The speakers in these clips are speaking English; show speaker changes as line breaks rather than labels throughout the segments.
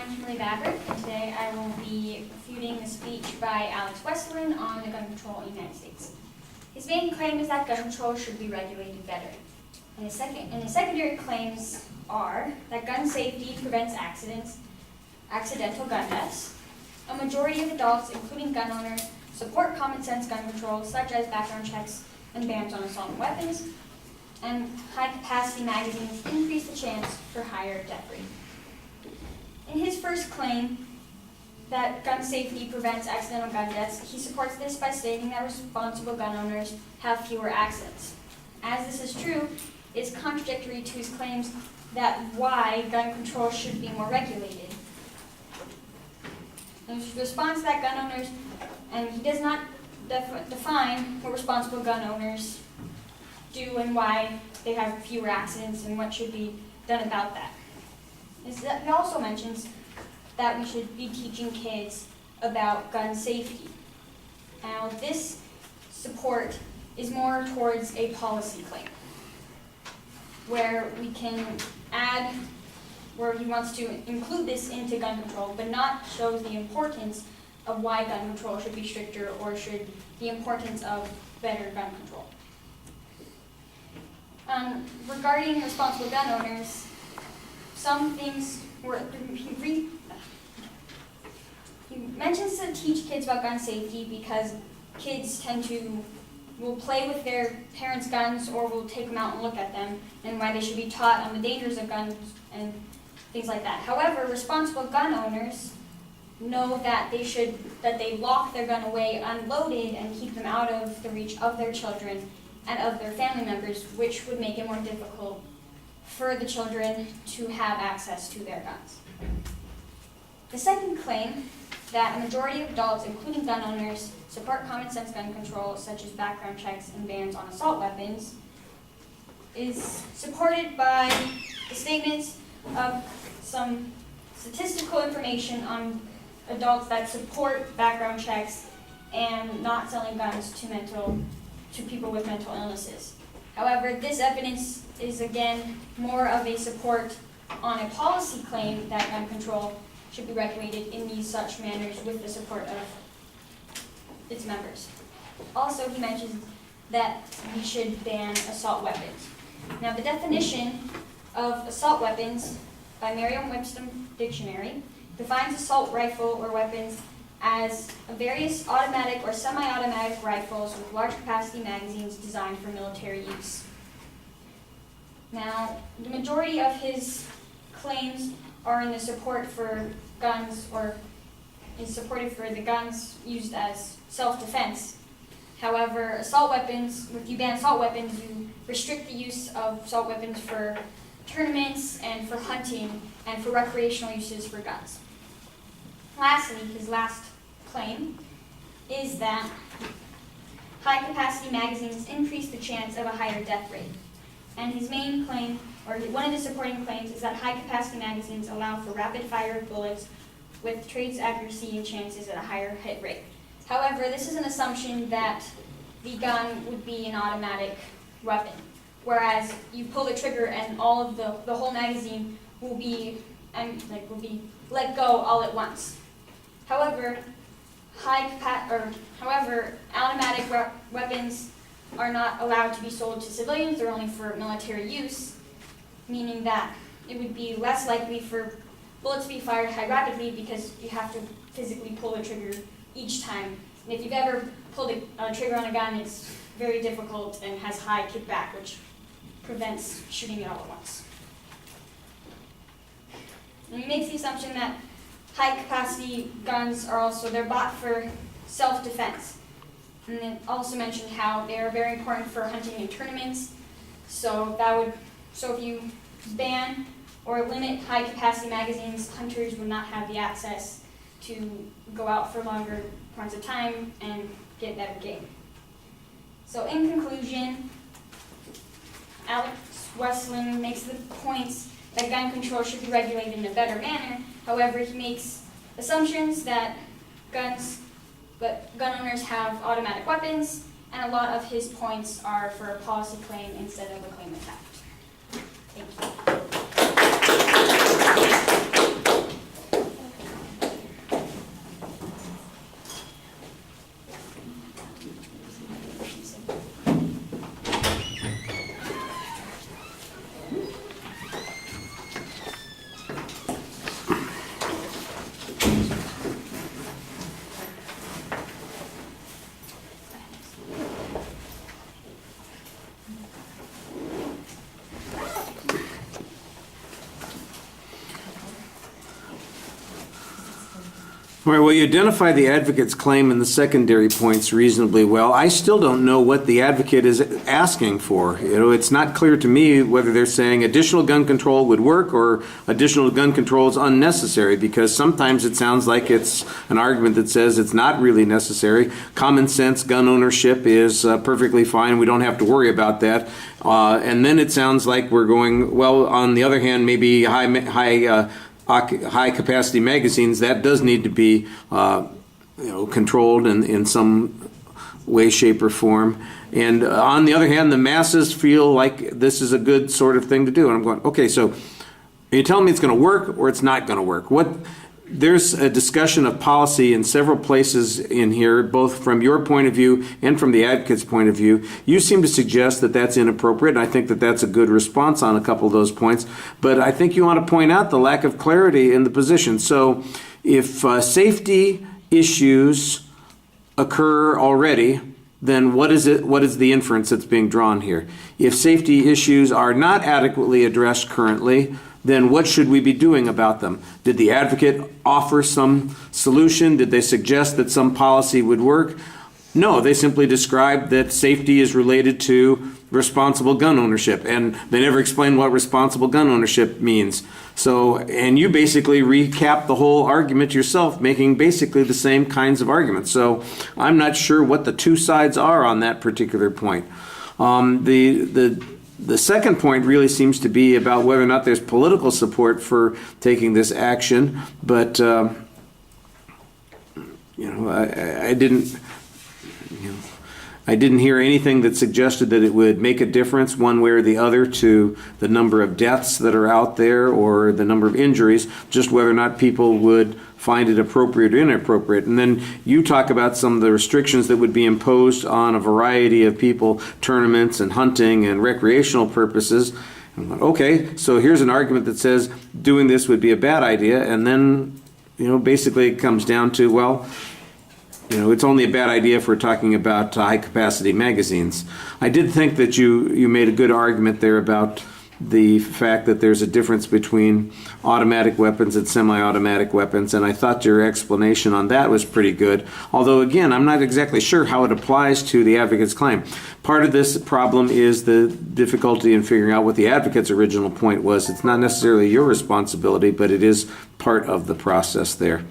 Kimberly and today I will be refuting the speech by Alex Westland on the gun control in the United States. His main claim is that gun control should be regulated better. And his secondary claims are that gun safety prevents accidental gun deaths. A majority of adults, including gun owners, support common sense gun control, such as background checks and bans on assault weapons. And high-capacity magazines increase the chance for higher death rate. In his first claim that gun safety prevents accidental gun deaths, he supports this by stating that responsible gun owners have fewer accidents. As this is true, it's contradictory to his claims that why gun control should be more regulated. In response to that, gun owners, and he does not define what responsible gun owners do and why they have fewer accidents and what should be done about that. He also mentions that we should be teaching kids about gun safety. Now, this support is more towards a policy claim, where we can add, where he wants to include this into gun control, but not shows the importance of why gun control should be stricter or should the importance of better gun control. Regarding responsible gun owners, some things were, he mentions to teach kids about gun safety because kids will play with their parents' guns or will take them out and look at them, and why they should be taught on the dangers of guns and things like that. However, responsible gun owners know that they lock their gun away unloaded and keep them out of the reach of their children and of their family members, which would make it more difficult for the children to have access to their guns. The second claim, that a majority of adults, including gun owners, support common sense gun control, such as background checks and bans on assault weapons, is supported by the statements of some statistical information on adults that support background checks and not selling guns to people with mental illnesses. However, this evidence is again more of a support on a policy claim that gun control should be regulated in these such manners with the support of its members. Also, he mentions that we should ban assault weapons. Now, the definition of assault weapons by Merriam-Webster Dictionary defines assault rifle or weapons as various automatic or semi-automatic rifles with large capacity magazines designed for military use. Now, the majority of his claims are in the support for guns, or is supported for the guns used as self-defense. However, assault weapons, if you ban assault weapons, you restrict the use of assault weapons for tournaments and for hunting and for recreational uses for guns. Lastly, his last claim is that high-capacity magazines increase the chance of a higher death rate. And his main claim, or one of the supporting claims, is that high-capacity magazines allow for rapid-fire bullets with trace accuracy and chances at a higher hit rate. However, this is an assumption that the gun would be an automatic weapon, whereas you pull the trigger and all of the whole magazine will be let go all at once. However, automatic weapons are not allowed to be sold to civilians. They're only for military use, meaning that it would be less likely for bullets to be fired high rapidly because you have to physically pull the trigger each time. And if you've ever pulled a trigger on a gun, it's very difficult and has high kickback, which prevents shooting it all at once. And he makes the assumption that high-capacity guns they're bought for self-defense. And then also mentioned how they are very important for hunting in tournaments. So if you ban or limit high-capacity magazines, hunters would not have the access to go out for longer points of time and get better game. So in conclusion, Alex Westland makes the points that gun control should be regulated in a better manner. However, he makes assumptions that gun owners have automatic weapons, and a lot of his points are for a policy claim instead of a claim of fact. Thank you.
All right, well, you identify the advocate's claim in the secondary points reasonably well. I still don't know what the advocate is asking for. It's not clear to me whether they're saying additional gun control would work or additional gun control is unnecessary, because sometimes it sounds like it's an argument that says it's not really necessary. Common sense gun ownership is perfectly fine. We don't have to worry about that. And then it sounds like we're going, well, on the other hand, maybe high capacity magazines, that does need to be controlled in some way, shape, or form. And on the other hand, the masses feel like this is a good sort of thing to do. And I'm going, okay, so are you telling me it's going to work or it's not going to work? There's a discussion of policy in several places in here, both from your point of view and from the advocate's point of view. You seem to suggest that that's inappropriate, and I think that that's a good response on a couple of those points. But I think you want to point out the lack of clarity in the position. So if safety issues occur already, then what is the inference that's being drawn here? If safety issues are not adequately addressed currently, then what should we be doing about them? Did the advocate offer some solution? Did they suggest that some policy would work? No, they simply described that safety is related to responsible gun ownership, and they never explained what responsible gun ownership means. So, and you basically recap the whole argument yourself, making basically the same kinds of arguments. So I'm not sure what the two sides are on that particular point. The second point really seems to be about whether or not there's political support for taking this action, but I didn't hear anything that suggested that it would make a difference one way or the other to the number of deaths that are out there or the number of injuries, just whether or not people would find it appropriate or inappropriate. And then you talk about some of the restrictions that would be imposed on a variety of people, tournaments and hunting and recreational purposes. Okay, so here's an argument that says doing this would be a bad idea, and then, basically it comes down to, well, it's only a bad idea if we're talking about high-capacity magazines. I did think that you made a good argument there about the fact that there's a difference between automatic weapons and semi-automatic weapons, and I thought your explanation on that was pretty good. Although, again, I'm not exactly sure how it applies to the advocate's claim. Part of this problem is the difficulty in figuring out what the advocate's original point was. It's not necessarily your responsibility, but it is part of the process there.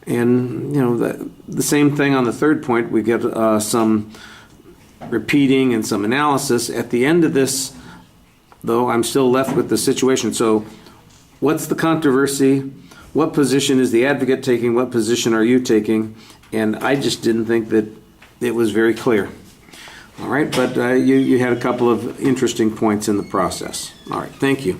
And, the same thing on the third point. We get some repeating and some analysis. At the end of this, though, I'm still left with the situation. So what's the controversy? What position is the advocate taking? What position are you taking? And I just didn't think that it was very clear. All right, but you had a couple of interesting points in the process. All right, thank you.